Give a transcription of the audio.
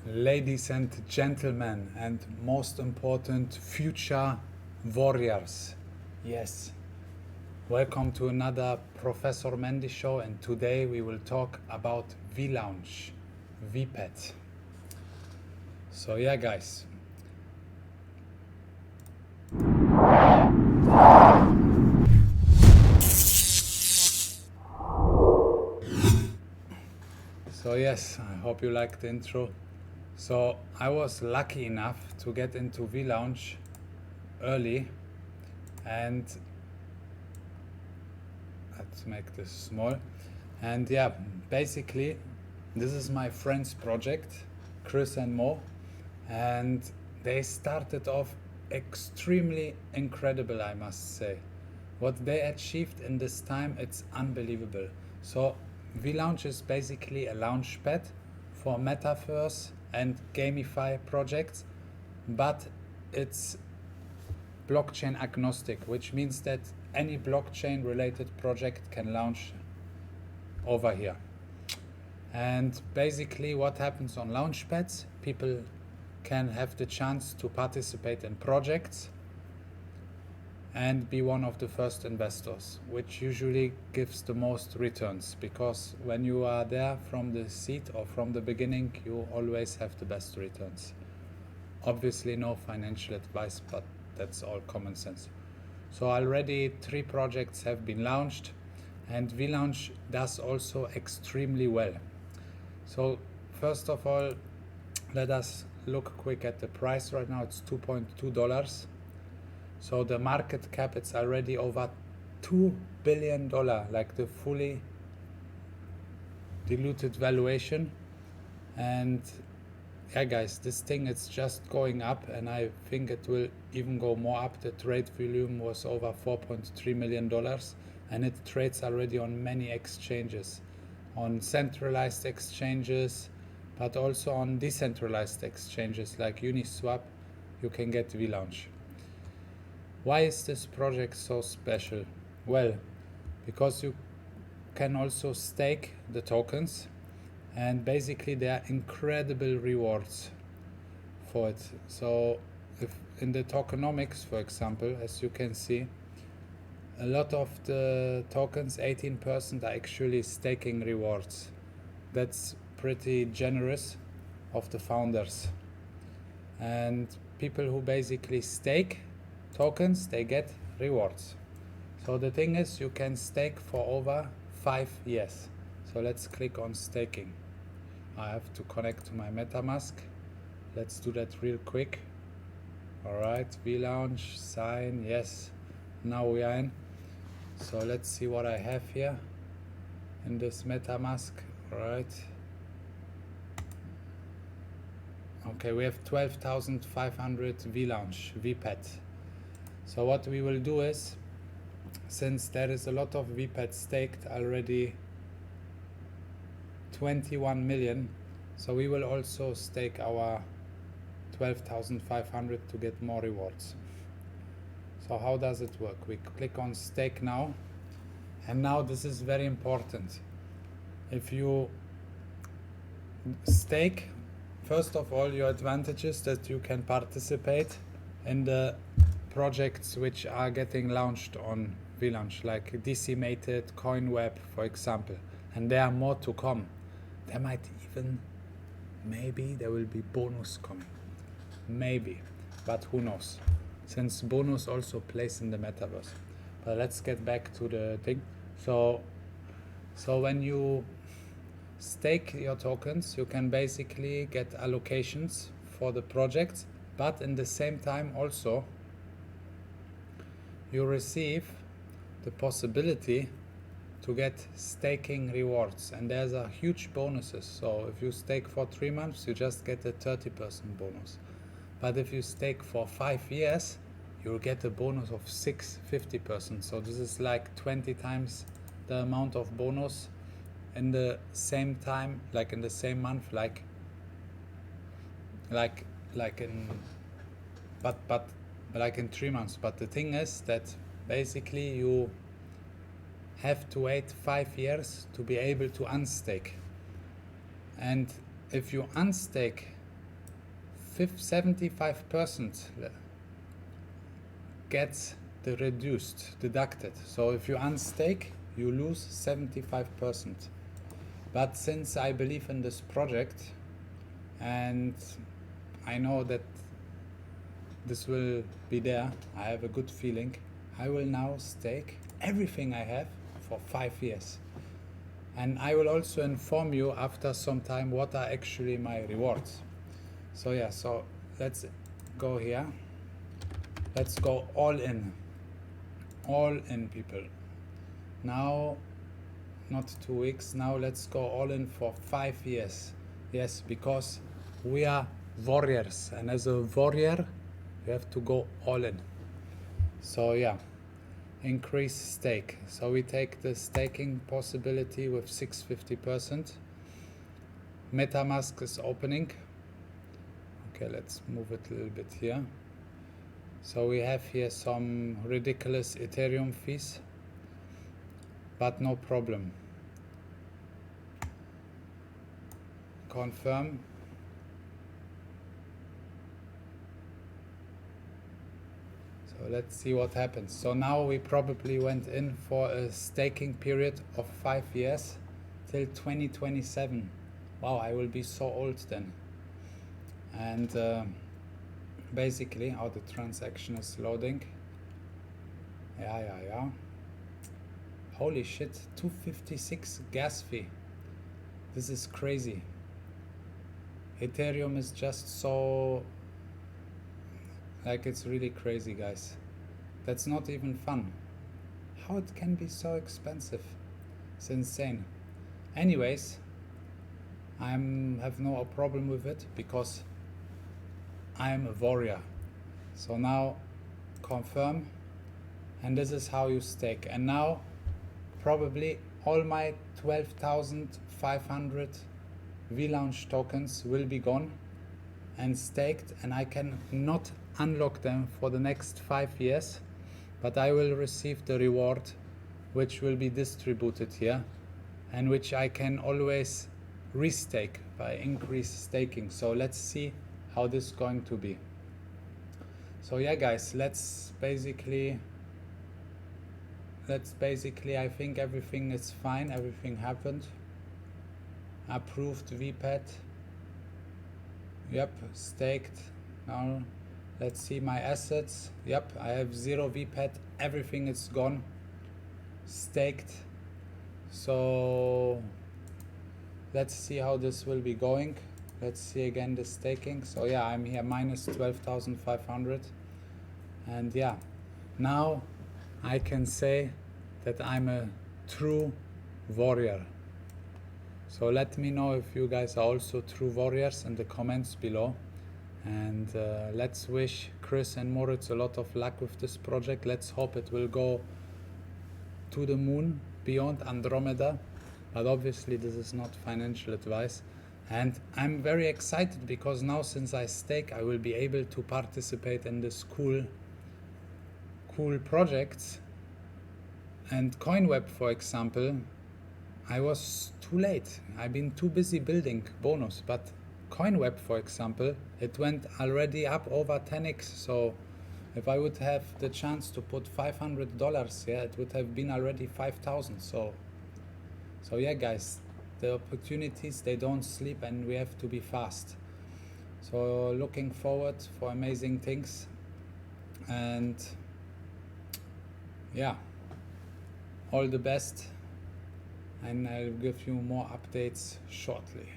Ladies and gentlemen, and most important, future warriors. Yes, welcome to another Professor Mende show, and today we will talk about VLaunch, VPAD. So yeah, guys. So yes, I hope you liked the intro. So I was lucky enough to get into VLaunch early, and let's make this small. And yeah, basically this is my friend's project, Chris and Mo, and they started off extremely incredible, I must say. What they achieved in this time, it's unbelievable. So VLaunch is basically a launch pad for metaverse and gamify projects, but it's blockchain agnostic, which means that any blockchain related project can launch over here. And basically what happens on launch pads, people can have the chance to participate in projects and be one of the first investors, which usually gives the most returns, because when you are there from the seed or from the beginning, you always have the best returns. Obviously no financial advice, but that's all common sense. So already 3 projects have been launched, and VLaunch does also extremely well. So first of all, let us look quick at the price. Right now it's $2.2. So the market cap, it's already over $2 billion, like the fully diluted valuation. And yeah, guys, this thing is just going up, and I think it will even go more up. The trade volume was over $4.3 million, and it trades already on many exchanges, on centralized exchanges, but also on decentralized exchanges like Uniswap. You can get VLaunch. Why is this project so special? Well, because you can also stake the tokens, and basically there are incredible rewards for it. So if in the tokenomics, for example, as you can see, a lot of the tokens, 18%, are actually staking rewards. That's pretty generous of the founders. And people who basically stake tokens, they get rewards. So the thing is, you can stake for over 5 years. So let's click on staking. I have to connect to my MetaMask. Let's do that real quick. Alright, VLaunch, sign, yes. Now we are in. So let's see what I have here in this MetaMask. Alright. Okay, we have 12,500 VLaunch, VPAD. So what we will do is, since there is a lot of VPAD staked already, 21 million, so we will also stake our 12,500 to get more rewards. So how does it work? We click on stake now, and now this is very important. If you stake, first of all, your advantage is that you can participate in the projects which are getting launched on VLaunch, like Decimated, CoinWeb, for example, and there are more to come. There might even, maybe there will be bonus coming, maybe, but who knows, since bonus also plays in the metaverse. But let's get back to the thing. So when you stake your tokens, you can basically get allocations for the projects, but in the same time also you receive the possibility to get staking rewards, and there's a huge bonuses. So if you stake for 3 months, you just get a 30% bonus, but if you stake for 5 years, you'll get a bonus of 50%. So this is like 20 times the amount of bonus in the same time, like in the same month, like in like in 3 months. But the thing is that basically you have to wait 5 years to be able to unstake, and if you unstake 75% gets the reduced, deducted. So if you unstake, you lose 75%. But since I believe in this project and I know that this will be there, I have a good feeling, I will now stake everything I have for 5 years. And I will also inform you after some time what are actually my rewards. So yeah, so let's go here. Let's go all in people. Now, not 2 weeks, now let's go all in for 5 years. Yes, because we are warriors, and as a warrior, you have to go all in. So yeah, increase stake. So we take the staking possibility with 650%. MetaMask is opening. Okay, let's move it a little bit here. So we have here some ridiculous Ethereum fees, but no problem. Confirm. So let's see what happens. So now we probably went in for a staking period of 5 years till 2027. Wow, I will be so old then. And basically, the transaction is loading. Yeah. Holy shit, 256 gas fee. This is crazy. Ethereum is just so, like, it's really crazy, guys. That's not even fun. How it can be so expensive? It's insane. Anyways, I have no problem with it because I'm a warrior. So now confirm, and this is how you stake. And now probably all my 12,500 VLaunch tokens will be gone and staked, and I can not unlock them for the next 5 years, but I will receive the reward which will be distributed here and which I can always restake by increased staking. So let's see how this is going to be. So yeah, guys, let's basically I think everything is fine, everything happened. Approved VPAD. Yep, staked. Now let's see my assets. Yep, I have 0 VPAD, everything is gone, staked. So let's see how this will be going. Let's see again the staking. So yeah, I'm here minus 12,500, and yeah, now I can say that I'm a true warrior. So let me know if you guys are also true warriors in the comments below, and let's wish Chris and Moritz a lot of luck with this project. Let's hope it will go to the moon, beyond Andromeda, but obviously this is not financial advice. And I'm very excited because now, since I stake, I will be able to participate in this cool projects. And CoinWeb, for example, I was too late. I've been too busy building bonus, but CoinWeb, for example, it went already up over 10x. So if I would have the chance to put $500 here, it would have been already 5,000. So yeah, guys, the opportunities, they don't sleep, and we have to be fast. So looking forward for amazing things, and yeah, all the best, and I'll give you more updates shortly.